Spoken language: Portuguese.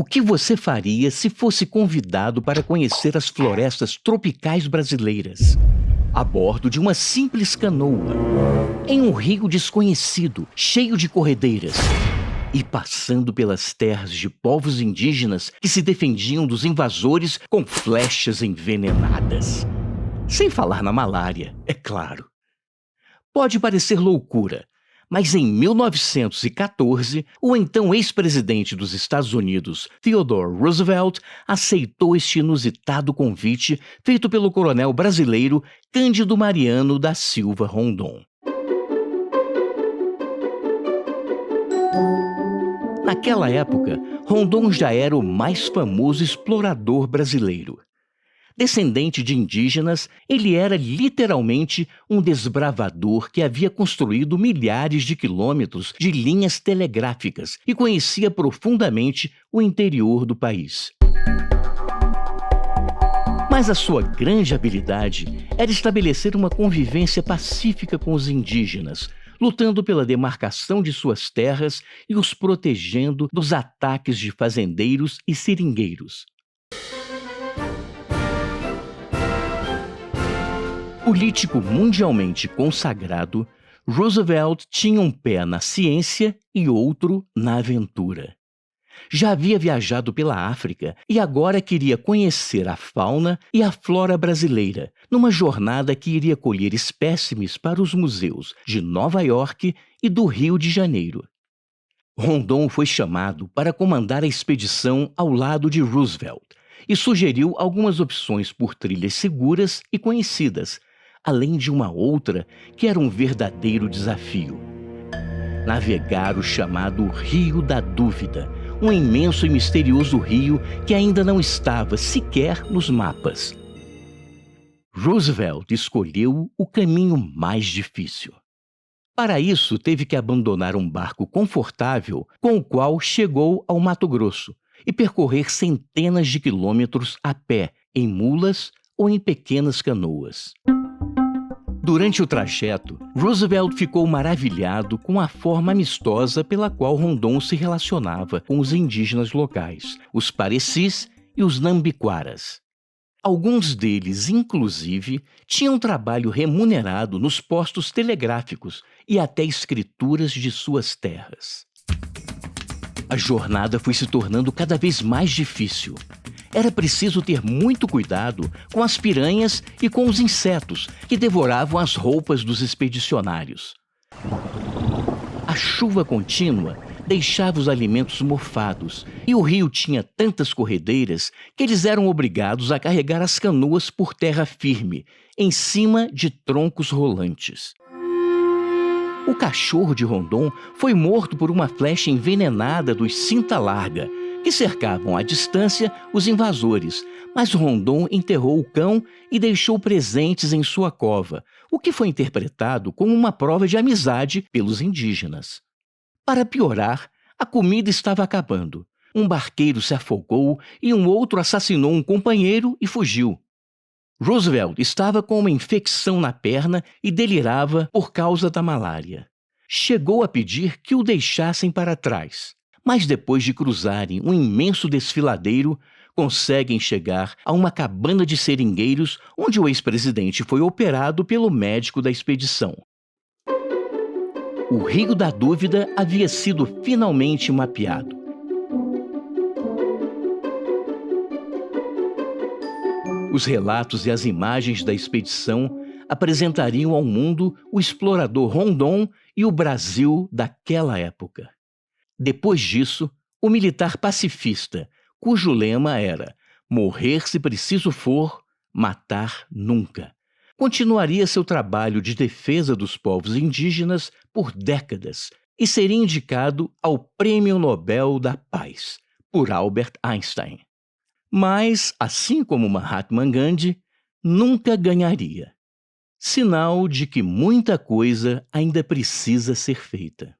O que você faria se fosse convidado para conhecer as florestas tropicais brasileiras? A bordo de uma simples canoa, em um rio desconhecido, cheio de corredeiras, e passando pelas terras de povos indígenas que se defendiam dos invasores com flechas envenenadas. Sem falar na malária, é claro. Pode parecer loucura, mas em 1914, o então ex-presidente dos Estados Unidos, Theodore Roosevelt, aceitou este inusitado convite feito pelo coronel brasileiro Cândido Mariano da Silva Rondon. Naquela época, Rondon já era o mais famoso explorador brasileiro. Descendente de indígenas, ele era literalmente um desbravador que havia construído milhares de quilômetros de linhas telegráficas e conhecia profundamente o interior do país. Mas a sua grande habilidade era estabelecer uma convivência pacífica com os indígenas, lutando pela demarcação de suas terras e os protegendo dos ataques de fazendeiros e seringueiros. Político mundialmente consagrado, Roosevelt tinha um pé na ciência e outro na aventura. Já havia viajado pela África e agora queria conhecer a fauna e a flora brasileira, numa jornada que iria colher espécimes para os museus de Nova York e do Rio de Janeiro. Rondon foi chamado para comandar a expedição ao lado de Roosevelt e sugeriu algumas opções por trilhas seguras e conhecidas, além de uma outra que era um verdadeiro desafio: navegar o chamado Rio da Dúvida, um imenso e misterioso rio que ainda não estava sequer nos mapas. Roosevelt escolheu o caminho mais difícil. Para isso, teve que abandonar um barco confortável com o qual chegou ao Mato Grosso e percorrer centenas de quilômetros a pé, em mulas ou em pequenas canoas. Durante o trajeto, Roosevelt ficou maravilhado com a forma amistosa pela qual Rondon se relacionava com os indígenas locais, os parecis e os nambiquaras. Alguns deles, inclusive, tinham trabalho remunerado nos postos telegráficos e até escrituras de suas terras. A jornada foi se tornando cada vez mais difícil. Era preciso ter muito cuidado com as piranhas e com os insetos que devoravam as roupas dos expedicionários. A chuva contínua deixava os alimentos mofados e o rio tinha tantas corredeiras que eles eram obrigados a carregar as canoas por terra firme, em cima de troncos rolantes. O cachorro de Rondon foi morto por uma flecha envenenada dos cinta-larga, que cercavam à distância os invasores, mas Rondon enterrou o cão e deixou presentes em sua cova, o que foi interpretado como uma prova de amizade pelos indígenas. Para piorar, a comida estava acabando. Um barqueiro se afogou e um outro assassinou um companheiro e fugiu. Roosevelt estava com uma infecção na perna e delirava por causa da malária. Chegou a pedir que o deixassem para trás. Mas depois de cruzarem um imenso desfiladeiro, conseguem chegar a uma cabana de seringueiros onde o ex-presidente foi operado pelo médico da expedição. O Rio da Dúvida havia sido finalmente mapeado. Os relatos e as imagens da expedição apresentariam ao mundo o explorador Rondon e o Brasil daquela época. Depois disso, o militar pacifista, cujo lema era "morrer se preciso for, matar nunca", continuaria seu trabalho de defesa dos povos indígenas por décadas e seria indicado ao Prêmio Nobel da Paz, por Albert Einstein. Mas, assim como Mahatma Gandhi, nunca ganharia. Sinal de que muita coisa ainda precisa ser feita.